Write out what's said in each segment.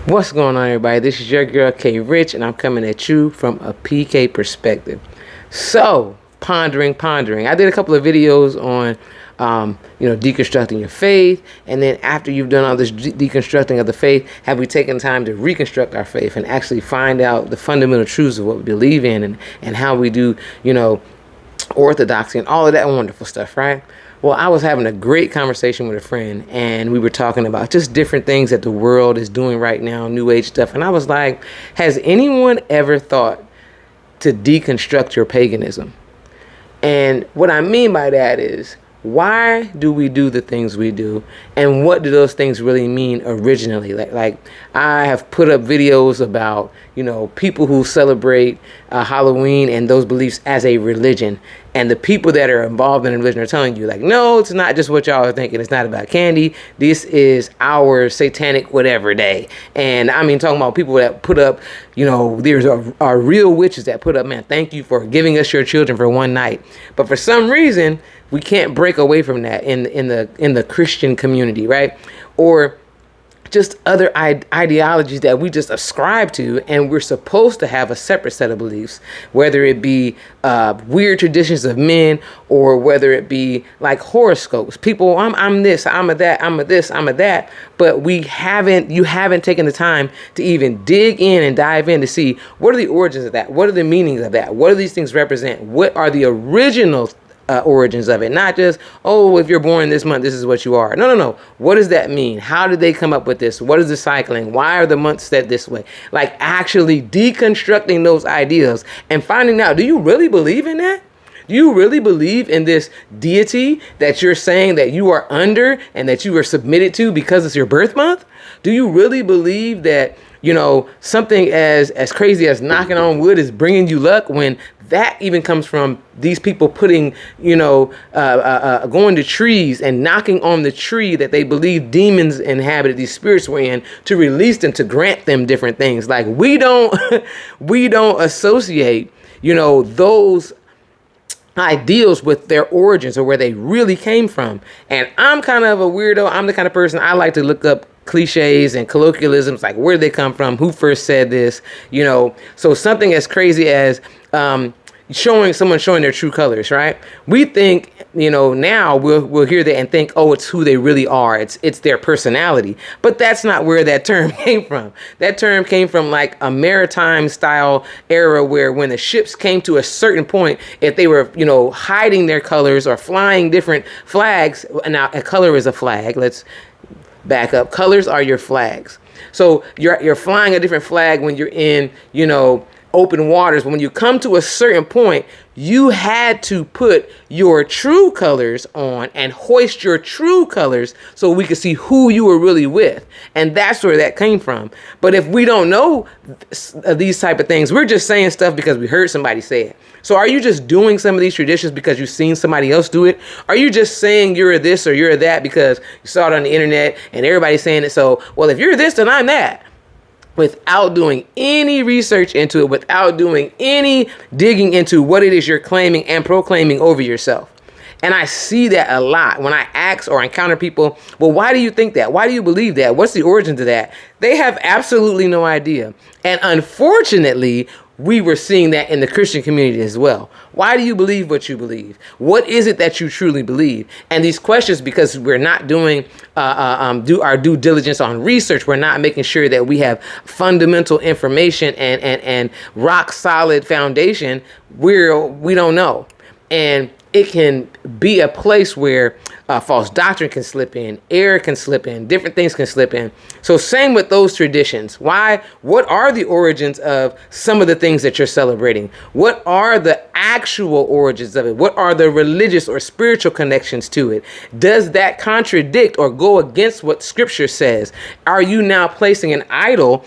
What's going on, everybody? This is your girl K Rich, and I'm coming at you from a PK perspective. So, pondering. I did a couple of videos on, deconstructing your faith, and then after you've done all this deconstructing of the faith, have we taken time to reconstruct our faith and actually find out the fundamental truths of what we believe in and how we do, orthodoxy and all of that wonderful stuff, right? Well, I was having a great conversation with a friend, and we were talking about just different things that the world is doing right now, new age stuff. And I was like, has anyone ever thought to deconstruct your paganism? And what I mean by that is, why do we do the things we do, and what do those things really mean originally? Like I have put up videos about people who celebrate Halloween and those beliefs as a religion, and the people that are involved in the religion are telling you like, no, it's not just what y'all are thinking. It's not about candy. This is our satanic whatever day. And I mean, talking about people that put up, there's are real witches that put up, man, thank you for giving us your children for one night. But for some reason, we can't break away from that in the Christian community, right? Or just other ideologies that we just ascribe to, and we're supposed to have a separate set of beliefs, whether it be weird traditions of men, or whether it be like horoscopes. People, I'm this, I'm a that, I'm a this, I'm a that, but you haven't taken the time to even dig in and dive in to see what are the origins of that, what are the meanings of that, what do these things represent, what are the original origins of it. Not just, oh, if you're born this month, this is what you are. No. What does that mean? How did they come up with this? What is the cycling? Why are the months set this way? Like actually deconstructing those ideas and finding out, do you really believe in that? Do you really believe in this deity that you're saying that you are under and that you are submitted to because it's your birth month? Do you really believe that, something as crazy as knocking on wood is bringing you luck, when that even comes from these people putting, going to trees and knocking on the tree that they believe demons inhabited, these spirits were in, to release them, to grant them different things. Like we don't associate, those ideals with their origins or where they really came from. And I'm kind of a weirdo. I'm the kind of person, I like to look up cliches and colloquialisms, like where did they come from, who first said this, so something as crazy as someone showing their true colors, right? We think, now we'll hear that and think, oh, it's who they really are. It's their personality. But that's not where that term came from. That term came from like a maritime style era, where when the ships came to a certain point, if they were, hiding their colors or flying different flags. Now a color is a flag. Let's back up. Colors are your flags. So you're flying a different flag when you're in, open waters. But when you come to a certain point, you had to put your true colors on and hoist your true colors so we could see who you were really with. And that's where that came from. But if we don't know these type of things, we're just saying stuff because we heard somebody say it. So are you just doing some of these traditions because you've seen somebody else do it? Are you just saying you're this or you're that because you saw it on the internet and everybody's saying it? So, well, if you're this, then I'm that. Without doing any research into it, without doing any digging into what it is you're claiming and proclaiming over yourself. And I see that a lot when I ask or encounter people, well, why do you think that? Why do you believe that? What's the origin to that? They have absolutely no idea. And unfortunately, we were seeing that in the Christian community as well. Why do you believe what you believe? What is it that you truly believe? And these questions, because we're not doing do our due diligence on research, we're not making sure that we have fundamental information and rock solid foundation, we don't know. And it can be a place where false doctrine can slip in, error can slip in, different things can slip in. So same with those traditions. Why? What are the origins of some of the things that you're celebrating? What are the actual origins of it? What are the religious or spiritual connections to it? Does that contradict or go against what Scripture says? Are you now placing an idol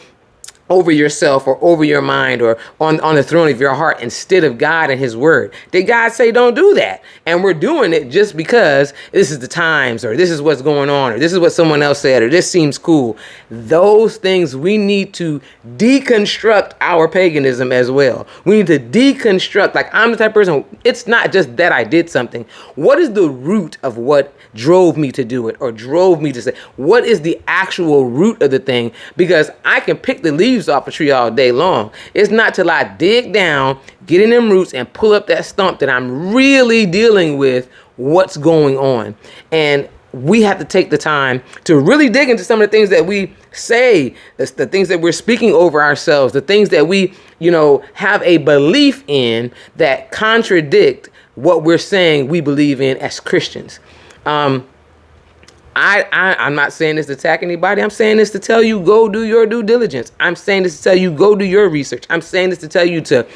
over yourself or over your mind or on the throne of your heart instead of God and his word. Did God say don't do that? And we're doing it just because this is the times, or this is what's going on, or this is what someone else said, or this seems cool. Those things, we need to deconstruct our paganism as well. We need to deconstruct, like, I'm the type of person, it's not just that I did something. What is the root of what drove me to do it, or drove me to say, what is the actual root of the thing? Because I can pick the leaves off a tree all day long. It's not till I dig down, get in them roots, and pull up that stump that I'm really dealing with what's going on. And we have to take the time to really dig into some of the things that we say, the things that we're speaking over ourselves, the things that we, have a belief in that contradict what we're saying we believe in as Christians. I'm not saying this to attack anybody. I'm saying this to tell you, go do your due diligence. I'm saying this to tell you, go do your research. I'm saying this to tell you to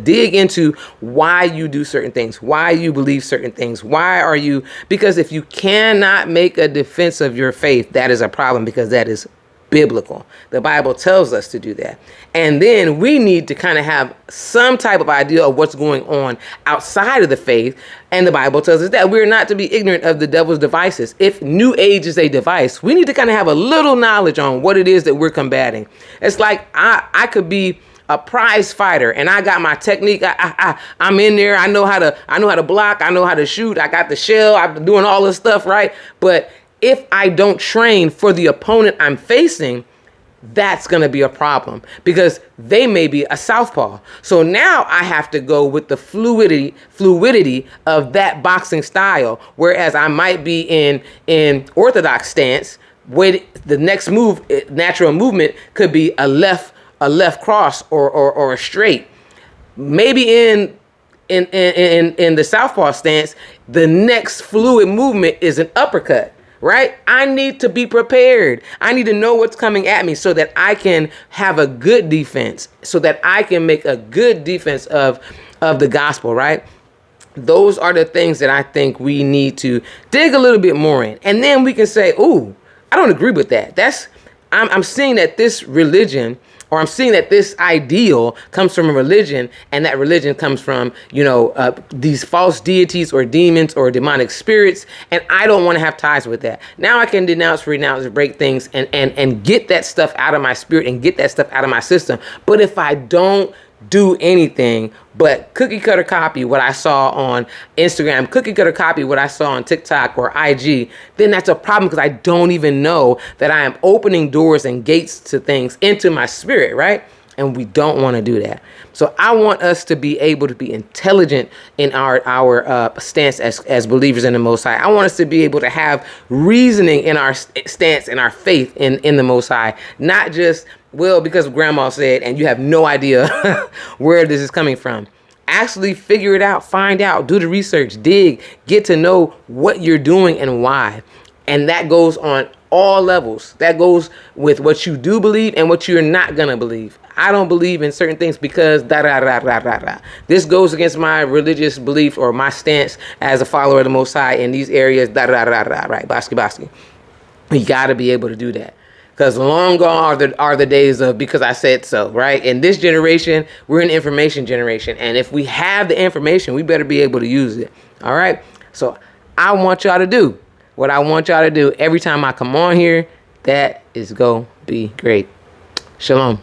dig into why you do certain things, why you believe certain things. Why are you? Because if you cannot make a defense of your faith, that is a problem, because that is biblical. The Bible tells us to do that. And then we need to kind of have some type of idea of what's going on outside of the faith. And the Bible tells us that we're not to be ignorant of the devil's devices. If New Age is a device, we need to kind of have a little knowledge on what it is that we're combating. It's like I could be a prize fighter and I got my technique. I'm in there. I know how to block. I know how to shoot. I got the shell. I'm doing all this stuff, right? But if I don't train for the opponent I'm facing, that's going to be a problem, because they may be a southpaw. So now I have to go with the fluidity of that boxing style. Whereas I might be in orthodox stance, where the next move, natural movement, could be a left cross or a straight. Maybe in the southpaw stance, the next fluid movement is an uppercut. Right? I need to be prepared. I need to know what's coming at me so that I can have a good defense, so that I can make a good defense of the gospel, right? Those are the things that I think we need to dig a little bit more in. And then we can say, ooh, I don't agree with that. I'm seeing that this religion, or I'm seeing that this ideal comes from a religion, and that religion comes from, these false deities or demons or demonic spirits, and I don't want to have ties with that. Now I can renounce, break things, and get that stuff out of my spirit and get that stuff out of my system. But if I don't do anything but cookie cutter copy what I saw on Instagram, cookie cutter copy what I saw on TikTok or IG, then that's a problem, because I don't even know that I am opening doors and gates to things into my spirit, right? And we don't want to do that. So I want us to be able to be intelligent in our stance as believers in the Most High. I want us to be able to have reasoning in our stance and our faith in the Most High, not just, well, because grandma said, and you have no idea where this is coming from. Actually figure it out, find out, do the research, dig, get to know what you're doing and why. And that goes on all levels. That goes with what you do believe and what you're not going to believe. I don't believe in certain things because This goes against my religious belief or my stance as a follower of the Most High in these areas, right? Bosky. You got to be able to do that. Because long gone are the days of because I said so, right? In this generation, we're an information generation. And if we have the information, we better be able to use it. All right? So I want y'all to do what I want y'all to do every time I come on here. That is going to be great. Shalom.